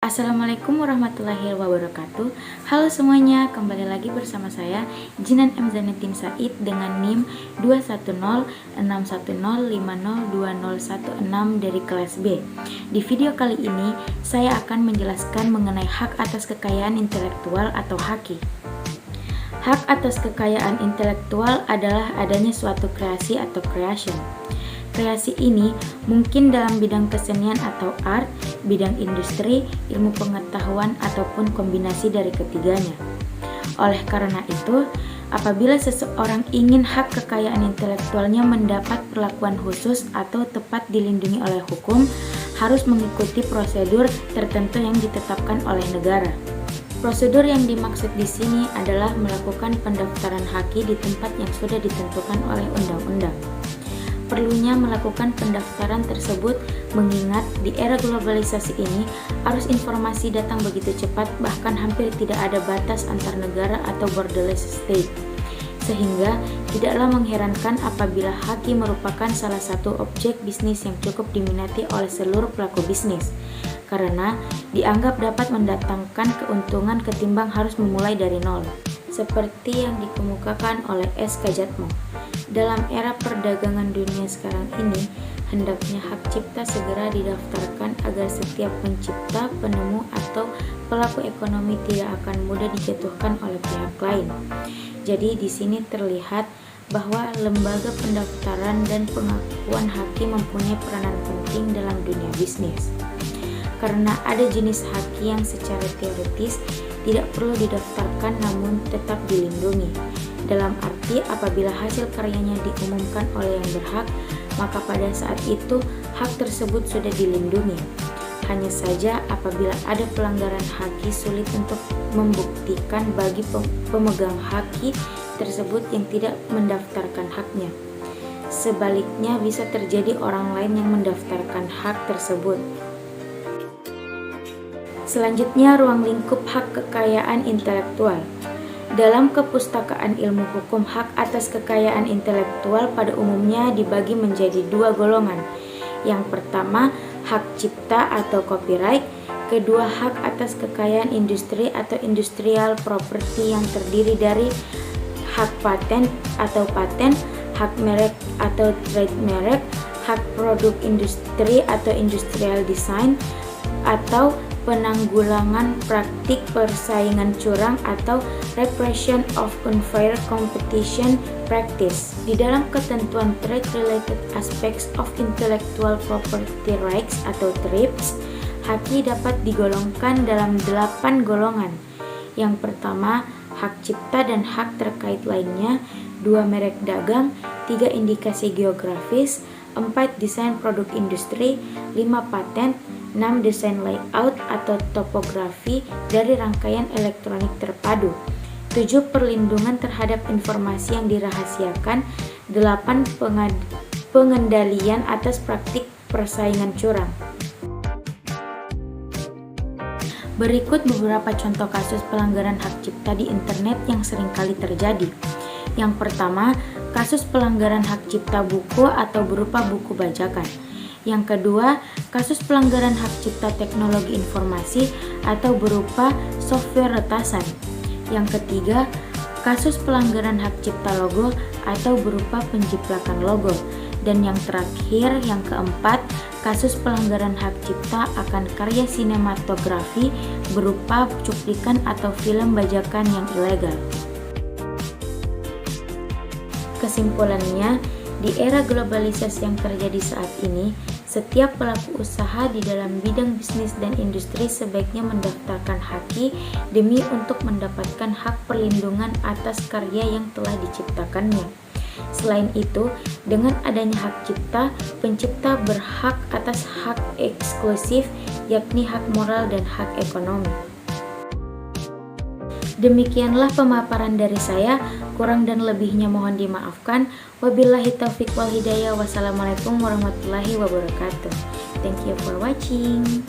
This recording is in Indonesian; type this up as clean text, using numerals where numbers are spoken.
Assalamualaikum warahmatullahi wabarakatuh. Halo semuanya, kembali lagi bersama saya Jinan M. Zanetin Said dengan NIM 2106105020116 dari kelas B. Di video kali ini, saya akan menjelaskan mengenai hak atas kekayaan intelektual atau HAKI. Hak atas kekayaan intelektual adalah adanya suatu kreasi atau creation. Kreasi ini mungkin dalam bidang kesenian atau art, bidang industri, ilmu pengetahuan, ataupun kombinasi dari ketiganya. Oleh karena itu, apabila seseorang ingin hak kekayaan intelektualnya mendapat perlakuan khusus atau tepat dilindungi oleh hukum, harus mengikuti prosedur tertentu yang ditetapkan oleh negara. Prosedur yang dimaksud di sini adalah melakukan pendaftaran HAKI di tempat yang sudah ditentukan oleh undang-undang. Perlunya melakukan pendaftaran tersebut mengingat di era globalisasi ini arus informasi datang begitu cepat, bahkan hampir tidak ada batas antar negara atau borderless state. Sehingga tidaklah mengherankan apabila HAKI merupakan salah satu objek bisnis yang cukup diminati oleh seluruh pelaku bisnis, karena dianggap dapat mendatangkan keuntungan ketimbang harus memulai dari nol. Seperti yang dikemukakan oleh S. Kajatmo. Dalam era perdagangan dunia sekarang ini, hendaknya hak cipta segera didaftarkan agar setiap pencipta, penemu, atau pelaku ekonomi tidak akan mudah dijatuhkan oleh pihak lain. Jadi di sini terlihat bahwa lembaga pendaftaran dan pengakuan HAKI mempunyai peranan penting dalam dunia bisnis. Karena ada jenis HAKI yang secara teoritis tidak perlu didaftarkan namun tetap dilindungi. Dalam arti apabila hasil karyanya diumumkan oleh yang berhak, maka pada saat itu hak tersebut sudah dilindungi. Hanya saja apabila ada pelanggaran HAKI sulit untuk membuktikan bagi pemegang HAKI tersebut yang tidak mendaftarkan haknya. Sebaliknya bisa terjadi orang lain yang mendaftarkan hak tersebut. Selanjutnya, ruang lingkup hak kekayaan intelektual. Dalam kepustakaan ilmu hukum, hak atas kekayaan intelektual pada umumnya dibagi menjadi dua golongan. Yang pertama, hak cipta atau copyright. Kedua, hak atas kekayaan industri atau industrial property yang terdiri dari hak paten atau paten, hak merek atau trademark, hak produk industri atau industrial design, atau penanggulangan praktik persaingan curang atau repression of unfair competition practice. Di dalam ketentuan Trade Related Aspects of Intellectual Property Rights atau TRIPS, HAKI dapat digolongkan dalam 8 golongan. Yang pertama, hak cipta dan hak terkait lainnya, 2 merek dagang, 3 indikasi geografis, 4 desain produk industri, 5 paten, 6 desain layout atau topografi dari rangkaian elektronik terpadu, 7 perlindungan terhadap informasi yang dirahasiakan, 8 pengendalian atas praktik persaingan curang. Berikut beberapa contoh kasus pelanggaran hak cipta di internet yang seringkali terjadi. Yang pertama, kasus pelanggaran hak cipta buku atau berupa buku bajakan. Yang kedua, kasus pelanggaran hak cipta teknologi informasi atau berupa software retasan. Yang ketiga, kasus pelanggaran hak cipta logo atau berupa penjiplakan logo. Dan yang terakhir, yang keempat, kasus pelanggaran hak cipta akan karya sinematografi berupa cuplikan atau film bajakan yang ilegal. Kesimpulannya, di era globalisasi yang terjadi saat ini, setiap pelaku usaha di dalam bidang bisnis dan industri sebaiknya mendaftarkan HAKI demi untuk mendapatkan hak perlindungan atas karya yang telah diciptakannya. Selain itu, dengan adanya hak cipta, pencipta berhak atas hak eksklusif, yakni hak moral dan hak ekonomi. Demikianlah pemaparan dari saya, kurang dan lebihnya mohon dimaafkan. Wabillahi taufiq wal hidayah. Wassalamualaikum warahmatullahi wabarakatuh. Thank you for watching.